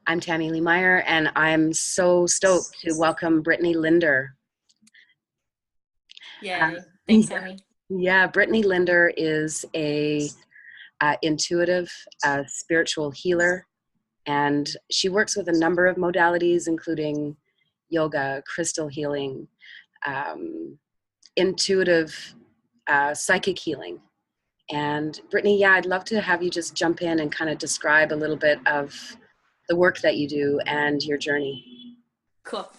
I'm Tammy Meyer, and I'm so stoked to welcome Brittany Linder. Uh, Yay. Thanks, Tammy. yeah, Brittany Linder is a intuitive spiritual healer, and she works with a number of modalities, including yoga, crystal healing, um, intuitive psychic healing. And Brittany, yeah, I'd love to have you just jump in and kind of describe a little bit of the work that you do and your journey. Cool.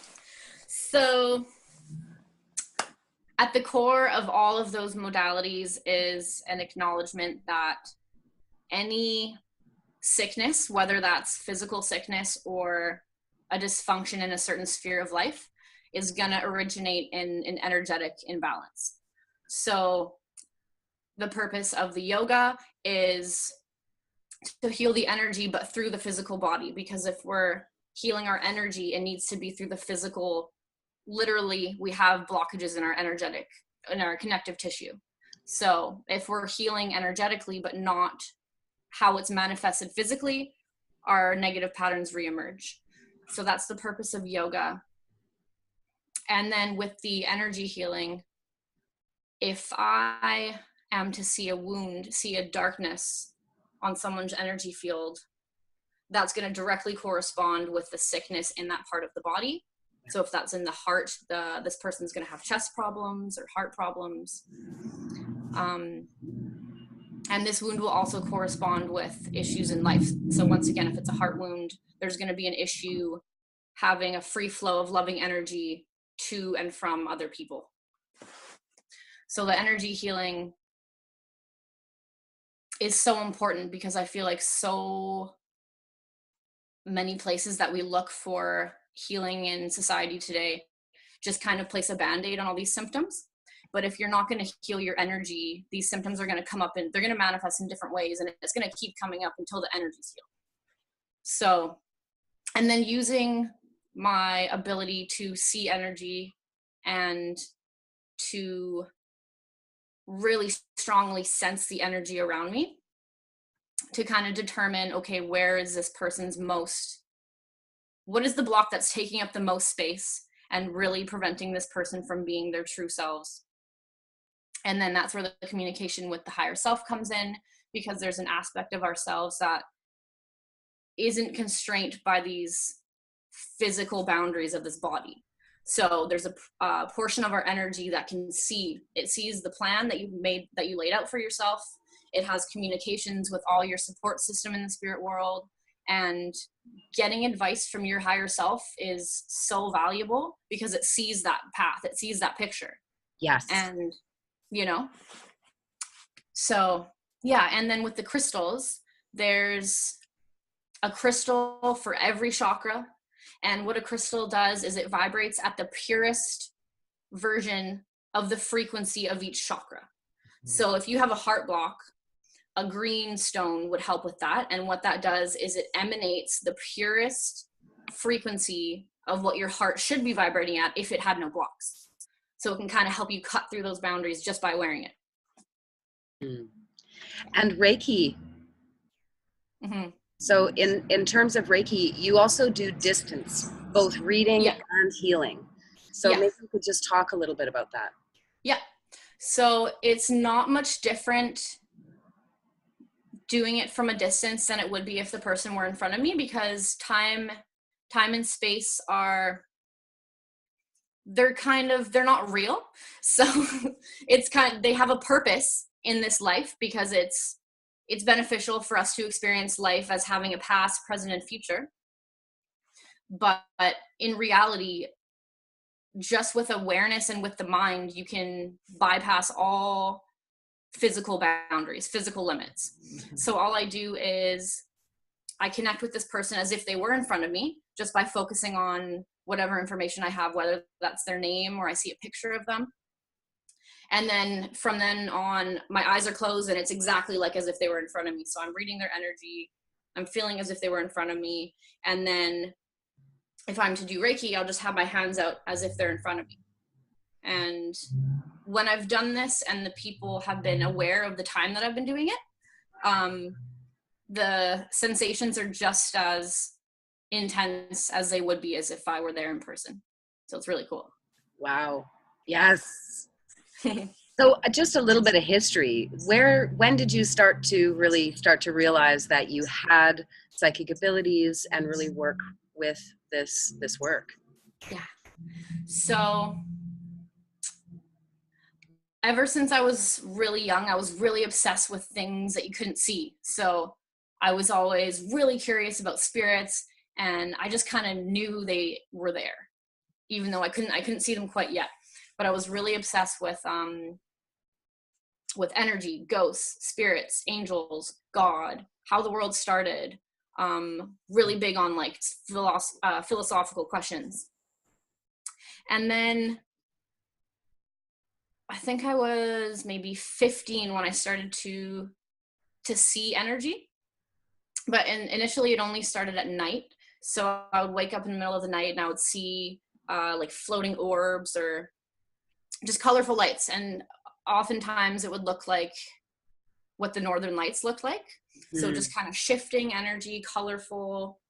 So, at the core of all of those modalities is an acknowledgement that any sickness, whether that's physical sickness or a dysfunction in a certain sphere of life, is going to originate in an energetic imbalance. So, the purpose of the yoga is to heal the energy, but through the physical body, because if we're healing our energy, it needs to be through the physical. Literally, we have blockages in our connective tissue. So if we're healing energetically but not how it's manifested physically, our negative patterns reemerge. So that's the purpose of yoga. And then with the energy healing, if I am to see a wound, see a darkness on someone's energy field, that's going to directly correspond with the sickness in that part of the body. So if that's in the heart, this person's going to have chest problems or heart problems. And this wound will also correspond with issues in life. So once again, if it's a heart wound, there's going to be an issue having a free flow of loving energy to and from other people. So the energy healing is so important because I feel like so many places that we look for healing in society today just kind of place a band-aid on all these symptoms. But if you're not going to heal your energy, these symptoms are going to come up and they're going to manifest in different ways, and it's going to keep coming up until the energy's healed. So, and then using my ability to see energy and to really strongly sense the energy around me to kind of determine, okay, where is this person's what is the block that's taking up the most space and really preventing this person from being their true selves. And then that's where the communication with the higher self comes in, because there's an aspect of ourselves that isn't constrained by these physical boundaries of this body. So there's a portion of our energy that sees the plan that you laid out for yourself. It has communications with all your support system in the spirit world, and getting advice from your higher self is so valuable because it sees that path, it sees that picture. Yes. And, so yeah. And then with the crystals, there's a crystal for every chakra. And what a crystal does is it vibrates at the purest version of the frequency of each chakra. So if you have a heart block, a green stone would help with that. And what that does is it emanates the purest frequency of what your heart should be vibrating at if it had no blocks. So it can kind of help you cut through those boundaries just by wearing it. And Reiki. Mm-hmm. So in terms of Reiki, you also do distance, both reading and healing. So maybe you could just talk a little bit about that. Yeah. So it's not much different doing it from a distance than it would be if the person were in front of me, because time and space they're not real. So they have a purpose in this life because it's beneficial for us to experience life as having a past, present, and future. But in reality, just with awareness and with the mind, you can bypass all physical boundaries, physical limits. So all I do is I connect with this person as if they were in front of me, just by focusing on whatever information I have, whether that's their name or I see a picture of them. And then from then on, my eyes are closed and it's exactly like as if they were in front of me. So I'm reading their energy. I'm feeling as if they were in front of me. And then if I'm to do Reiki, I'll just have my hands out as if they're in front of me. And when I've done this and the people have been aware of the time that I've been doing it, the sensations are just as intense as they would be as if I were there in person. So it's really cool. Wow. Yes. So just a little bit of history. When did you start to realize that you had psychic abilities and really work with this work? Yeah. So ever since I was really young, I was really obsessed with things that you couldn't see. So I was always really curious about spirits, and I just kind of knew they were there, even though I couldn't see them quite yet. But I was really obsessed with energy, ghosts, spirits, angels, God, how the world started. Really big on like philosophical questions. And then I think I was maybe 15 when I started to see energy. But initially it only started at night. So I would wake up in the middle of the night and I would see like floating orbs or just colorful lights. And oftentimes it would look like what the northern lights looked like. So just kind of shifting energy, colorful.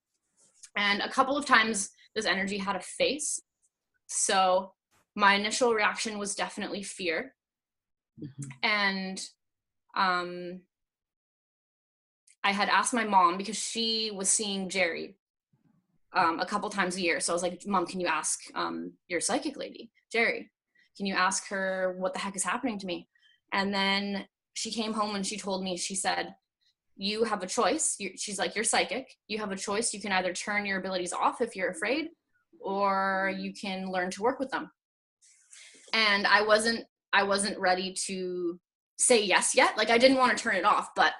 And a couple of times this energy had a face. So my initial reaction was definitely fear. And I had asked my mom, because she was seeing Jerry a couple times a year. So I was like, Mom, can you ask your psychic lady, Jerry? Can you ask her what the heck is happening to me? And then she came home and she told me, she said, you have a choice. She's like, you're psychic. You have a choice. You can either turn your abilities off if you're afraid, or you can learn to work with them. And I wasn't ready to say yes yet. Like I didn't want to turn it off, but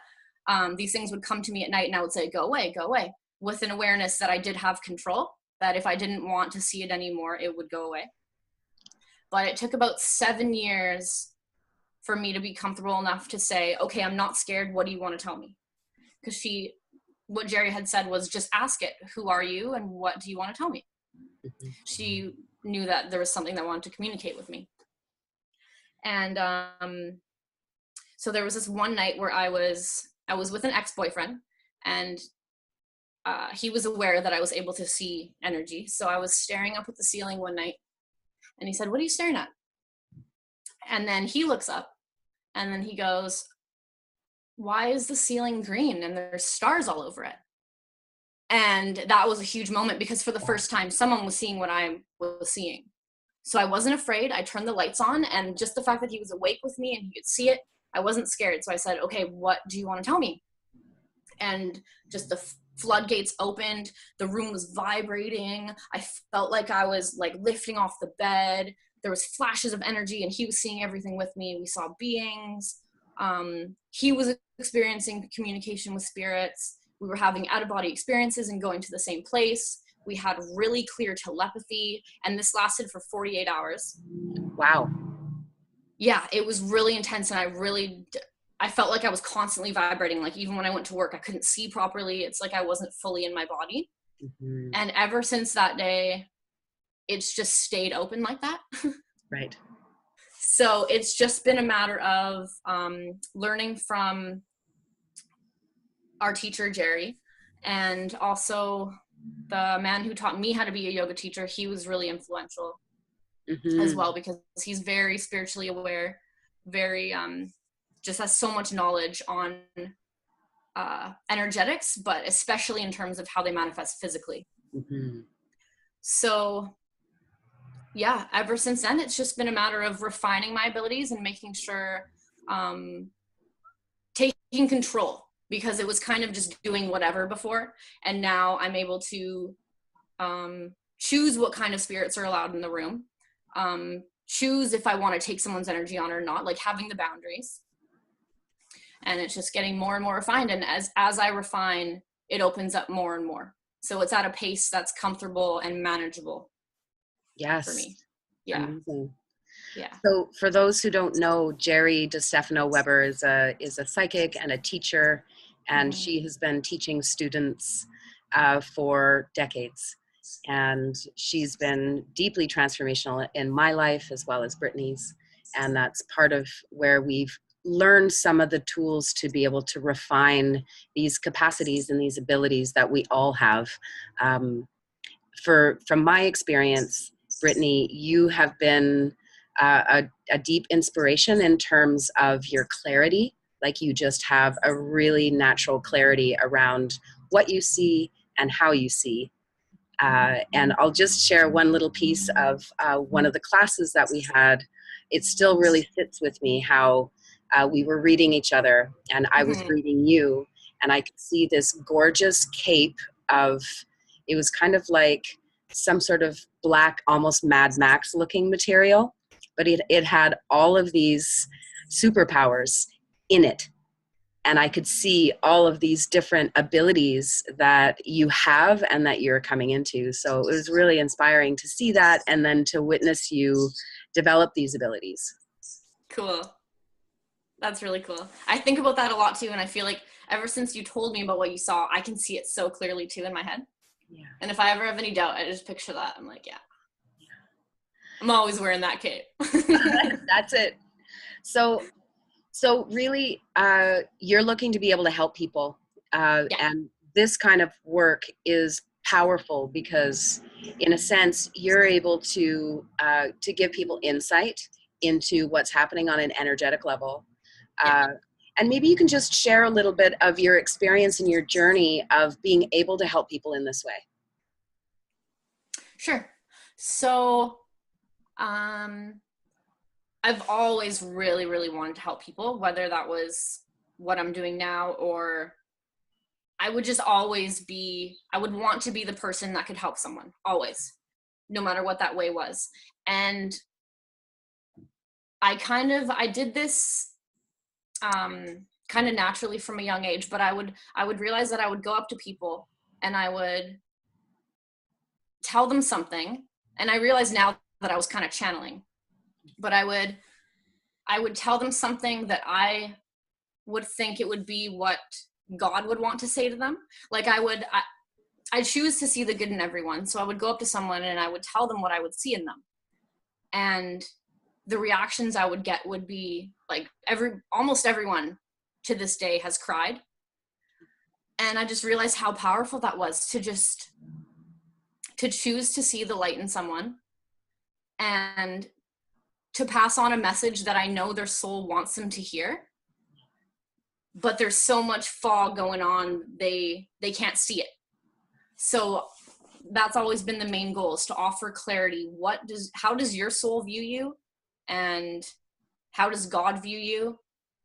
these things would come to me at night and I would say, go away, with an awareness that I did have control, that if I didn't want to see it anymore, it would go away. But it took about 7 years for me to be comfortable enough to say, okay, I'm not scared. What do you want to tell me? Because what Jerry had said was, just ask it. Who are you and what do you want to tell me? She knew that there was something that wanted to communicate with me. And so there was this one night where I was with an ex-boyfriend, and he was aware that I was able to see energy. So I was staring up at the ceiling one night, and he said, what are you staring at? And then he looks up, and then he goes, why is the ceiling green and there's stars all over it? And that was a huge moment, because for the first time, someone was seeing what I was seeing. So I wasn't afraid. I turned the lights on, and just the fact that he was awake with me and he could see it, I wasn't scared. So I said, okay, what do you want to tell me? And just the floodgates opened. The room was vibrating. I felt like I was like lifting off the bed. There was flashes of energy, and he was seeing everything with me. We saw beings. He was experiencing communication with spirits. We were having out-of-body experiences and going to the same place. We had really clear telepathy, and this lasted for 48 hours. Wow. Yeah, it was really intense, and I felt like I was constantly vibrating. Like even when I went to work, I couldn't see properly. It's like I wasn't fully in my body. And ever since that day, it's just stayed open like that. Right. So it's just been a matter of learning from our teacher, Jerry, and also the man who taught me how to be a yoga teacher. He was really influential as well, because he's very spiritually aware, very just has so much knowledge on energetics, but especially in terms of how they manifest physically. So yeah, ever since then, it's just been a matter of refining my abilities and making sure taking control, because it was kind of just doing whatever before, and now I'm able to choose what kind of spirits are allowed in the room, choose if I want to take someone's energy on or not, like having the boundaries. And it's just getting more and more refined, and as I refine, it opens up more and more, so it's at a pace that's comfortable and manageable. Yes. For me. Yeah. Amazing. Yeah. So for those who don't know, Jerry DeStefano Weber is a psychic and a teacher, and she has been teaching students for decades. And she's been deeply transformational in my life as well as Brittany's. And that's part of where we've learn some of the tools to be able to refine these capacities and these abilities that we all have. From my experience, Brittani, you have been a deep inspiration in terms of your clarity. Like, you just have a really natural clarity around what you see and how you see. And I'll just share one little piece of one of the classes that we had. It still really sits with me how we were reading each other, and I was reading you, and I could see this gorgeous cape of, it was kind of like some sort of black, almost Mad Max looking material, but it had all of these superpowers in it. And I could see all of these different abilities that you have and that you're coming into. So it was really inspiring to see that, and then to witness you develop these abilities. Cool. That's really cool. I think about that a lot too, and I feel like ever since you told me about what you saw, I can see it so clearly too in my head. Yeah. And if I ever have any doubt, I just picture that. I'm like, yeah. I'm always wearing that cape. That's it. So really, you're looking to be able to help people. And this kind of work is powerful because, in a sense, you're able to give people insight into what's happening on an energetic level. And maybe you can just share a little bit of your experience and your journey of being able to help people in this way. Sure. So, I've always really, really wanted to help people, whether that was what I'm doing now, or I would just always I would want to be the person that could help someone, always, no matter what that way was. And I did this kind of naturally from a young age, but I would realize that I would go up to people and I would tell them something. And I realize now that I was kind of channeling, but I would tell them something that I would think it would be what God would want to say to them. Like I choose to see the good in everyone. So I would go up to someone and I would tell them what I would see in them. And the reactions I would get would be like almost everyone to this day has cried. And I just realized how powerful that was to choose to see the light in someone and to pass on a message that I know their soul wants them to hear, but there's so much fog going on, they can't see it. So that's always been the main goal, is to offer clarity. How does your soul view you? And how does God view you?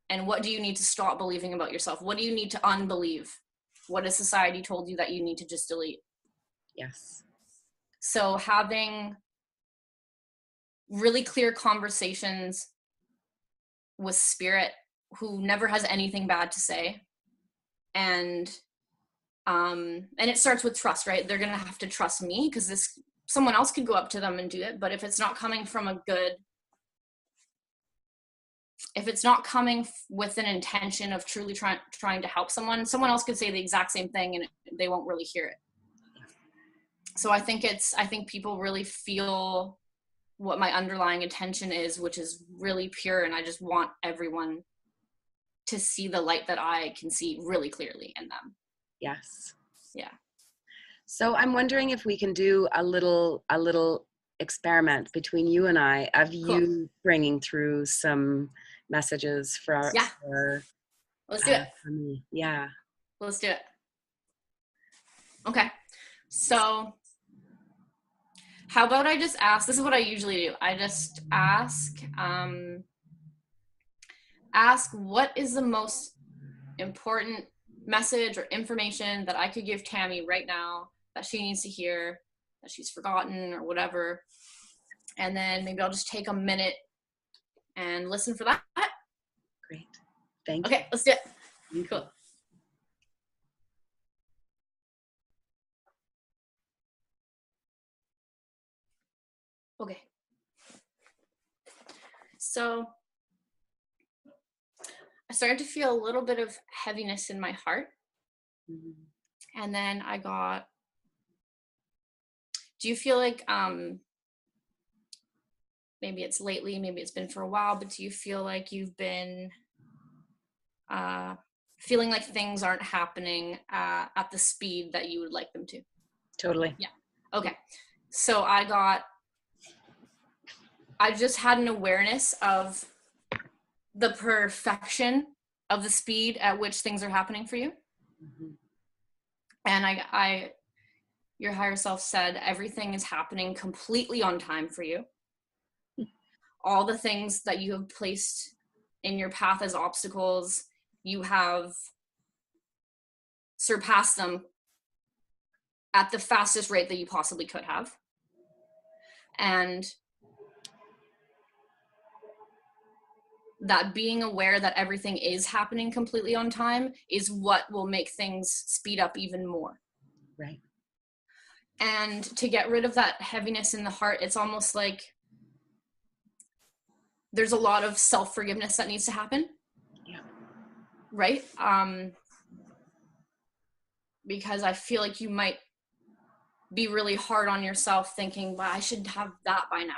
And what do you need to stop believing about yourself? What do you need to unbelieve? What has society told you that you need to just delete? Yes. So having really clear conversations with spirit, who never has anything bad to say, and it starts with trust, right? They're gonna have to trust me, because someone else could go up to them and do it, but if it's not coming from if it's not coming with an intention of truly trying to help someone else could say the exact same thing and they won't really hear it. So I think people really feel what my underlying intention is, which is really pure, and I just want everyone to see the light that I can see really clearly in them. Yes. Yeah. So I'm wondering if we can do a little experiment between you and I of you bringing through some messages for let's do it. For me. Yeah. Let's do it. Okay. So how about I just ask, this is what I usually do. I just ask what is the most important message or information that I could give Tammy right now that she needs to hear, that she's forgotten or whatever. And then maybe I'll just take a minute and listen for that. Great. Thank you. Okay, let's do it. Cool. Okay. So I started to feel a little bit of heaviness in my heart. Mm-hmm. And then do you feel like, maybe it's lately, maybe it's been for a while, but do you feel like you've been feeling like things aren't happening at the speed that you would like them to. Totally. Yeah. Okay. So I just had an awareness of the perfection of the speed at which things are happening for you. Mm-hmm. And your higher self said everything is happening completely on time for you. All the things that you have placed in your path as obstacles, you have surpassed them at the fastest rate that you possibly could have. And that being aware that everything is happening completely on time is what will make things speed up even more. Right. And to get rid of that heaviness in the heart, it's almost like there's a lot of self-forgiveness that needs to happen. Yeah. Right? Because I feel like you might be really hard on yourself thinking, well, I should have that by now.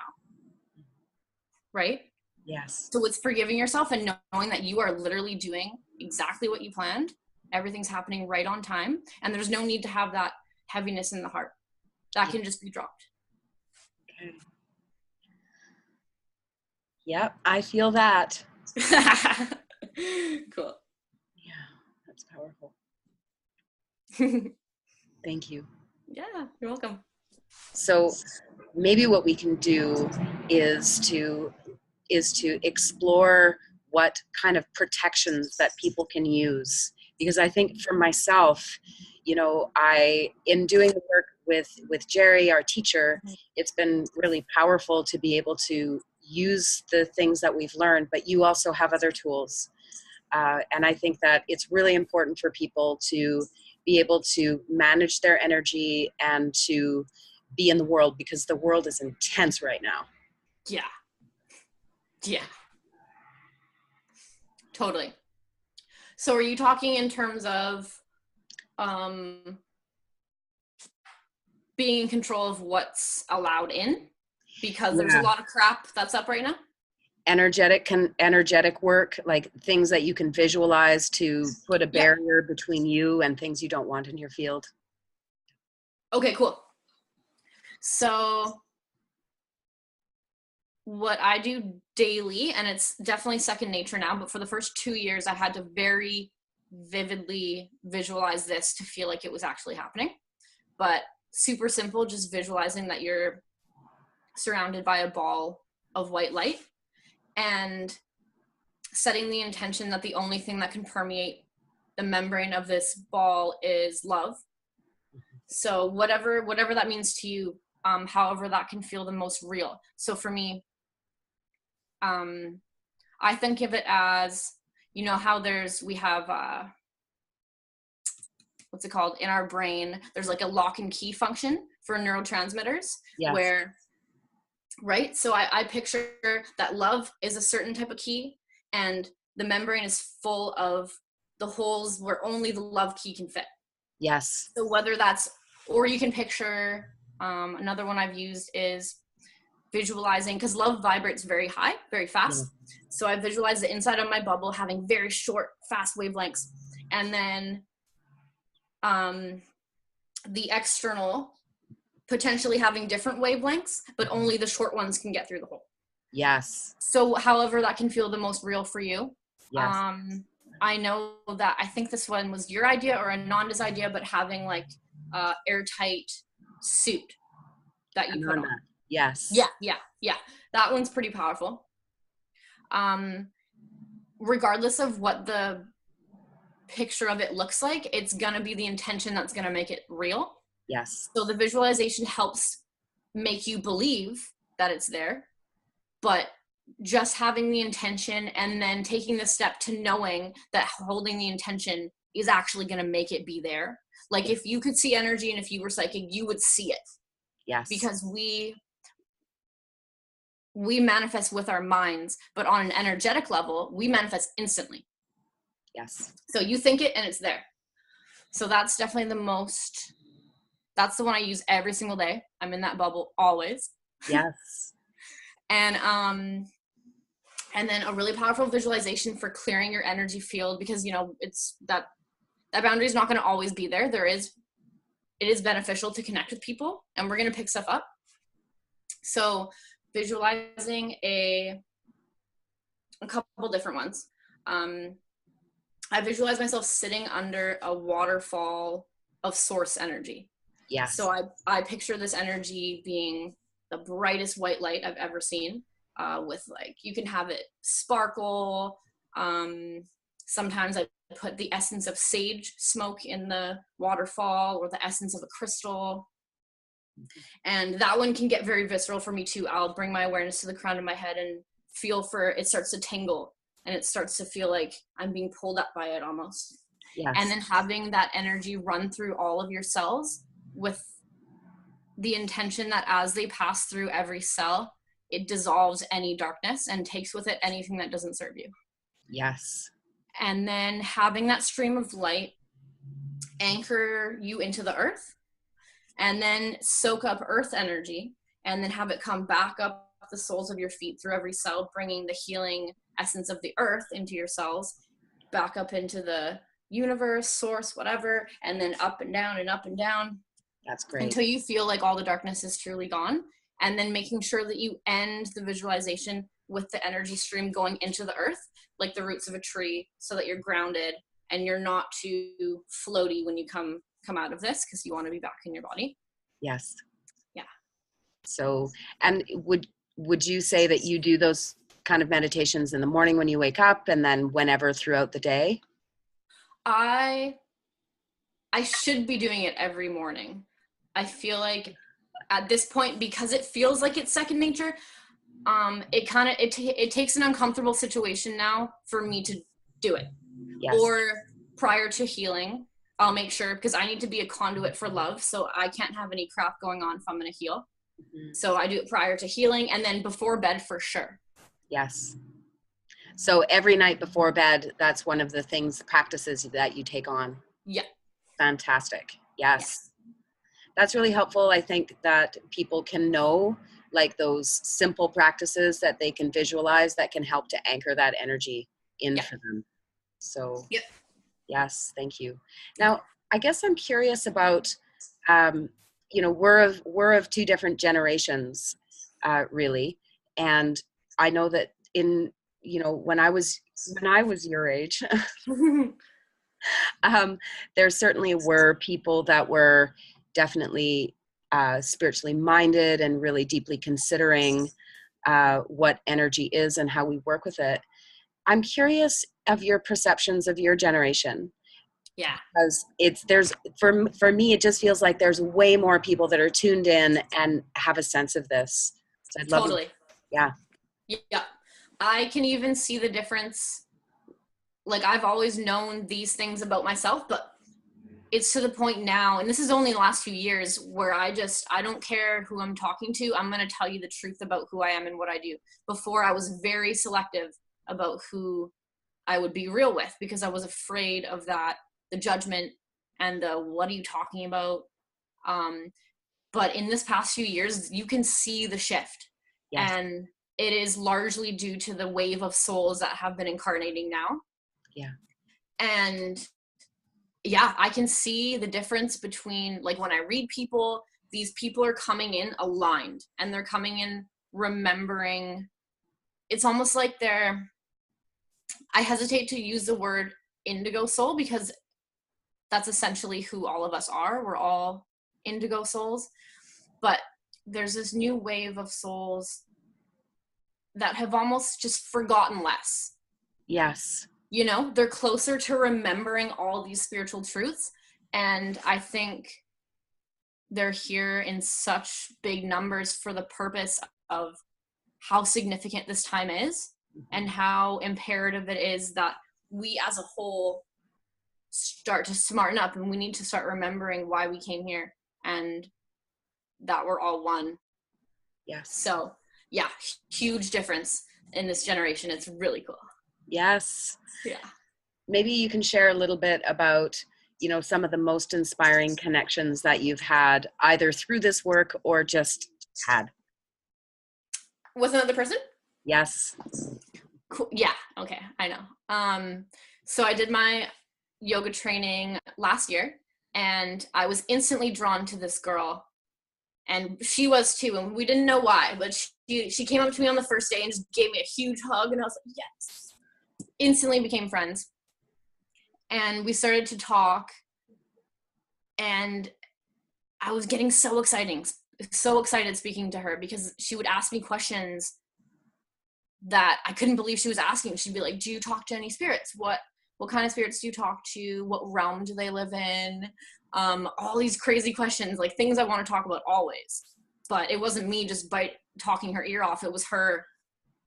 Right? Yes. So it's forgiving yourself and knowing that you are literally doing exactly what you planned. Everything's happening right on time. And there's no need to have that heaviness in the heart. That can just be dropped. Okay. Yep, I feel that. Cool. Yeah, that's powerful. Thank you. Yeah, you're welcome. So maybe what we can do is to explore what kind of protections that people can use. Because I think for myself, you know, in doing the work with Jerry, our teacher, it's been really powerful to be able to use the things that we've learned, but you also have other tools. And I think that it's really important for people to be able to manage their energy and to be in the world, because the world is intense right now. Yeah. Yeah. Totally. So are you talking in terms of being in control of what's allowed in? Because there's a lot of crap that's up right now. Energetic work, like things that you can visualize to put a barrier between you and things you don't want in your field. Okay, cool. So what I do daily, and it's definitely second nature now, but for the first 2 years, I had to very vividly visualize this to feel like it was actually happening. But super simple, just visualizing that you're surrounded by a ball of white light and setting the intention that the only thing that can permeate the membrane of this ball is love. So whatever that means to you, however that can feel the most real. So for me, I think of it as, you know how we have what's it called in our brain, there's like a lock and key function for neurotransmitters. Yes. Where, right? So I picture that love is a certain type of key, and the membrane is full of the holes where only the love key can fit. Yes. So whether that's, or you can picture, another one I've used is visualizing, because love vibrates very high, very fast. Yeah. So I visualize the inside of my bubble having very short, fast wavelengths. And then the external potentially having different wavelengths, but only the short ones can get through the hole. Yes. So however that can feel the most real for you. Yes. I know that, I think this one was your idea or Ananda's idea, but having like airtight suit that you put on. Yes. Yeah. That one's pretty powerful. Regardless of what the picture of it looks like, it's gonna be the intention that's gonna make it real. Yes. So the visualization helps make you believe that it's there, but just having the intention and then taking the step to knowing that holding the intention is actually going to make it be there. Like if you could see energy and if you were psychic, you would see it. Yes. Because we manifest with our minds, but on an energetic level, we manifest instantly. Yes. So you think it and it's there. So that's definitely that's the one I use every single day. I'm in that bubble always. Yes. And And then a really powerful visualization for clearing your energy field, because, you know, it's that boundary is not going to always be there. It is beneficial to connect with people, and we're going to pick stuff up. So visualizing a couple different ones. I visualize myself sitting under a waterfall of source energy. Yes. So I picture this energy being the brightest white light I've ever seen, with, like, you can have it sparkle. Sometimes I put the essence of sage smoke in the waterfall, or the essence of a crystal. And that one can get very visceral for me too. I'll bring my awareness to the crown of my head and feel for it starts to tingle, and it starts to feel like I'm being pulled up by it almost. Yes. And then having that energy run through all of your cells, with the intention that as they pass through every cell, it dissolves any darkness and takes with it anything that doesn't serve you. Yes. And then having that stream of light anchor you into the earth, and then soak up earth energy, and then have it come back up the soles of your feet through every cell, bringing the healing essence of the earth into your cells, back up into the universe, source, whatever, and then up and down and up and down. That's great. Until you feel like all the darkness is truly gone. And then making sure that you end the visualization with the energy stream going into the earth, like the roots of a tree, so that you're grounded and you're not too floaty when you come out of this, because you want to be back in your body. Yes. Yeah. So, and would you say that you do those kind of meditations in the morning when you wake up, and then whenever throughout the day? I should be doing it every morning. I feel like at this point, because it feels like it's second nature, it takes an uncomfortable situation now for me to do it. Yes. Or prior to healing, I'll make sure, because I need to be a conduit for love, so I can't have any crap going on if I'm going to heal. Mm-hmm. So I do it prior to healing, and then before bed for sure. Yes. So every night before bed, that's one of the practices that you take on. Yeah. Fantastic. Yes. That's really helpful. I think that people can know, like, those simple practices that they can visualize that can help to anchor that energy in for them. So yes, thank you. Now, I guess I'm curious about, we're of two different generations, really. And I know that when I was your age, there certainly were people that were definitely spiritually minded and really deeply considering what energy is and how we work with it. I'm curious of your perceptions of your generation. Yeah. Because for me, it just feels like there's way more people that are tuned in and have a sense of this. So I'd love totally. Yeah. I can even see the difference. Like, I've always known these things about myself, but it's to the point now, and this is only the last few years, where I don't care who I'm talking to. I'm going to tell you the truth about who I am and what I do. Before, I was very selective about who I would be real with, because I was afraid of that, the judgment and the, what are you talking about? But in this past few years, you can see the shift. Yes. And it is largely due to the wave of souls that have been incarnating now. Yeah. And yeah, I can see the difference between, like, when I read people, these people are coming in aligned, and they're coming in remembering. It's almost like I hesitate to use the word indigo soul, because that's essentially who all of us are. We're all indigo souls. But there's this new wave of souls that have almost just forgotten less. Yes. They're closer to remembering all these spiritual truths. And I think they're here in such big numbers for the purpose of how significant this time is, and how imperative it is that we as a whole start to smarten up, and we need to start remembering why we came here and that we're all one. Yes. So yeah, huge difference in this generation. It's really cool. Yes. Yeah. Maybe you can share a little bit about, some of the most inspiring connections that you've had, either through this work or just had. With another person? Yes. Cool. Yeah. Okay. I know. So I did my yoga training last year, and I was instantly drawn to this girl, and she was too, and we didn't know why, but she came up to me on the first day and just gave me a huge hug, and I was like, yes. Instantly became friends, and we started to talk, and I was getting so excited speaking to her, because she would ask me questions that I couldn't believe she was asking. She'd be like, do you talk to any spirits? What kind of spirits do you talk to? What realm do they live in? All these crazy questions, like things I want to talk about always. But it wasn't me just talking her ear off. It was her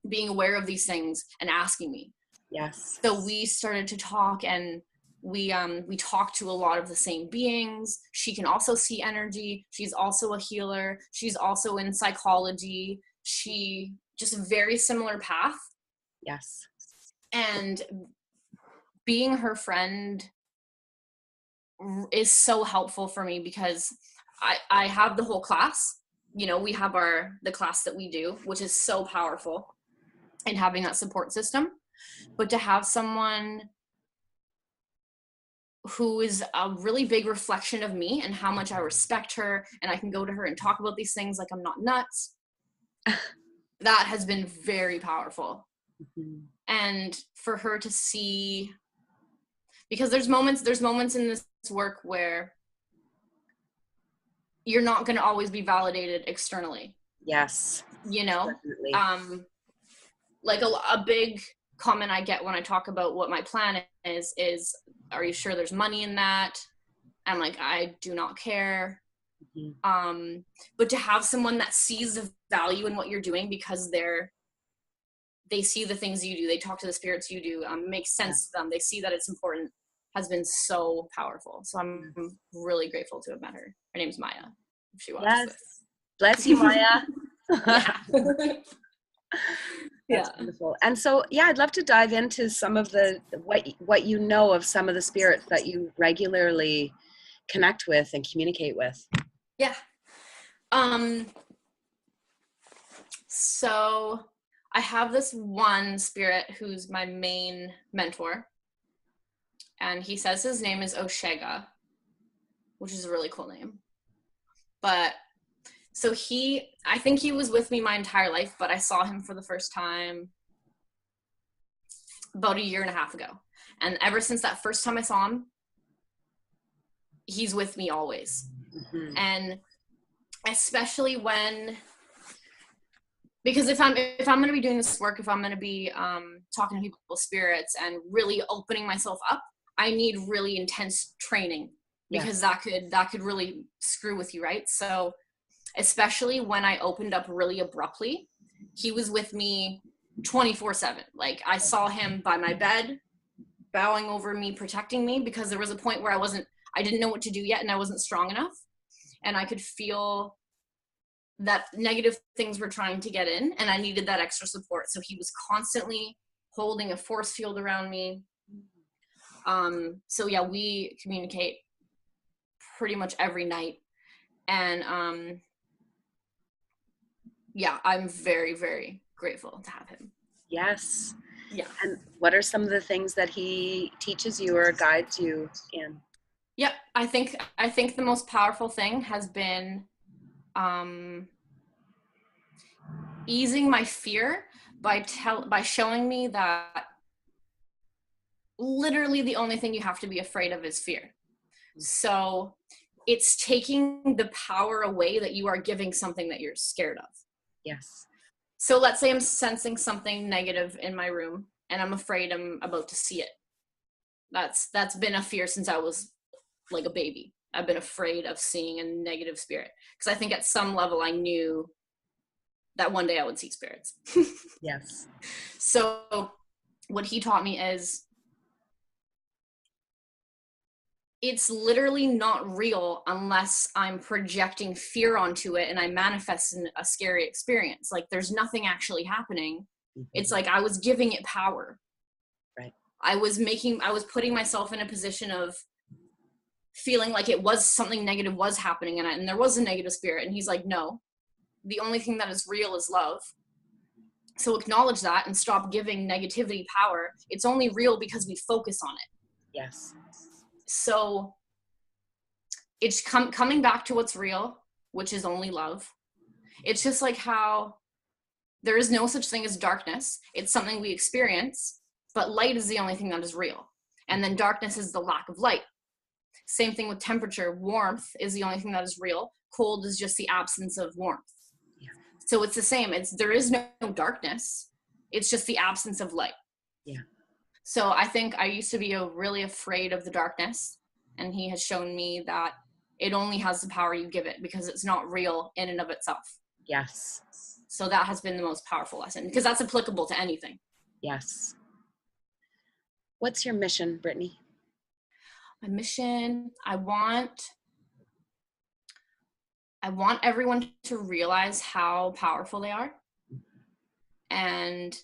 being aware of these things and asking me. Yes. So we started to talk, and we talked to a lot of the same beings. She can also see energy. She's also a healer. She's also in psychology. She just a very similar path. Yes. And being her friend is so helpful for me, because I have the whole class. You know, we have the class that we do, which is so powerful, and having that support system. But to have someone who is a really big reflection of me and how much I respect her, and I can go to her and talk about these things like I'm not nuts, that has been very powerful. Mm-hmm. And for her to see, because there's moments in this work where you're not going to always be validated externally. Yes. You know, definitely. Like a big comment I get when I talk about what my plan is, are you sure there's money in that? I'm like, I do not care. Mm-hmm. But to have someone that sees the value in what you're doing, because they see the things you do, they talk to the spirits you do, makes sense to them, they see that it's important, has been so powerful. So I'm really grateful to have met her. Her name's Maya, if she watches this. Bless you, Maya. Yeah. That's wonderful. And so, yeah, I'd love to dive into some of what you know of some of the spirits that you regularly connect with and communicate with. Yeah. So I have this one spirit who's my main mentor, and he says his name is Oshega, which is a really cool name. But so I think he was with me my entire life, but I saw him for the first time about 1.5 years ago. And ever since that first time I saw him, he's with me always. Mm-hmm. And especially because if I'm going to be doing this work, if I'm going to be talking to people's spirits and really opening myself up, I need really intense training, because that could really screw with you, right? So especially when I opened up really abruptly, he was with me 24/7. Like, I saw him by my bed, bowing over me, protecting me, because there was a point where I didn't know what to do yet, and I wasn't strong enough, and I could feel that negative things were trying to get in, and I needed that extra support. So he was constantly holding a force field around me. So yeah, we communicate pretty much every night, and yeah, I'm very, very grateful to have him. Yes. Yeah. And what are some of the things that he teaches you or guides you in? Yep. I think the most powerful thing has been easing my fear by showing me that literally the only thing you have to be afraid of is fear. So it's taking the power away that you are giving something that you're scared of. Yes. So let's say I'm sensing something negative in my room, and I'm afraid I'm about to see it. That's been a fear since I was like a baby. I've been afraid of seeing a negative spirit, because I think at some level I knew that one day I would see spirits. Yes. So what he taught me is, it's literally not real unless I'm projecting fear onto it and I manifest a scary experience. Like, there's nothing actually happening. Mm-hmm. It's like I was giving it power. Right. I was putting myself in a position of feeling like it was something negative was happening, and there was a negative spirit. And he's like, no, the only thing that is real is love. So acknowledge that and stop giving negativity power. It's only real because we focus on it. Yes. So it's coming back to what's real, which is only love. It's just like how there is no such thing as darkness. It's something we experience, but light is the only thing that is real. And then darkness is the lack of light. Same thing with temperature. Warmth is the only thing that is real. Cold is just the absence of warmth. Yeah. So it's the same. There is no darkness. It's just the absence of light. Yeah. So I think I used to be really afraid of the darkness, and he has shown me that it only has the power you give it, because it's not real in and of itself. Yes. So that has been the most powerful lesson, because that's applicable to anything. Yes. What's your mission, Brittani? My mission, I want everyone to realize how powerful they are and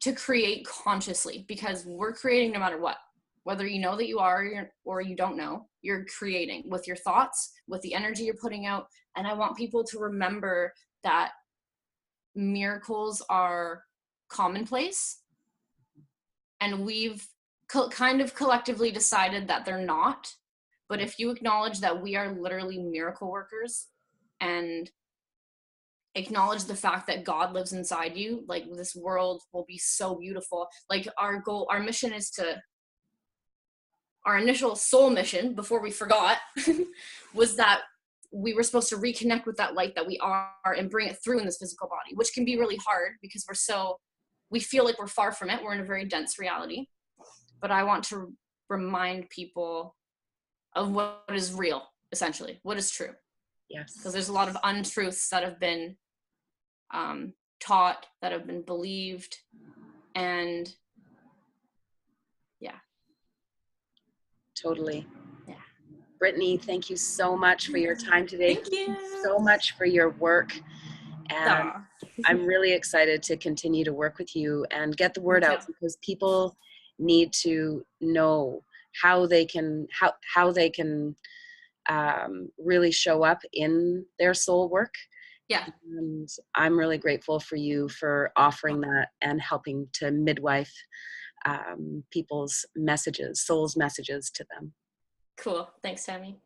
to create consciously, because we're creating no matter what. Whether you know that you are or you don't know, you're creating with your thoughts, with the energy you're putting out. And I want people to remember that miracles are commonplace, and we've kind of collectively decided that they're not. But if you acknowledge that we are literally miracle workers and acknowledge the fact that God lives inside you, like, this world will be so beautiful. Like, our goal, our mission is to, our initial soul mission, before we forgot, was that we were supposed to reconnect with that light that we are and bring it through in this physical body, which can be really hard because we feel like we're far from it. We're in a very dense reality. But I want to remind people of what is real, essentially, what is true. Yes. Because there's a lot of untruths that have been taught, that have been believed, and yeah. Totally. Yeah. Brittani, thank you so much for your time today. Thank you so much for your work. And I'm really excited to continue to work with you and get the word out, because people need to know how they can really show up in their soul work. Yeah. And I'm really grateful for you for offering that and helping to midwife people's messages, soul's messages to them. Cool. Thanks, Tammy.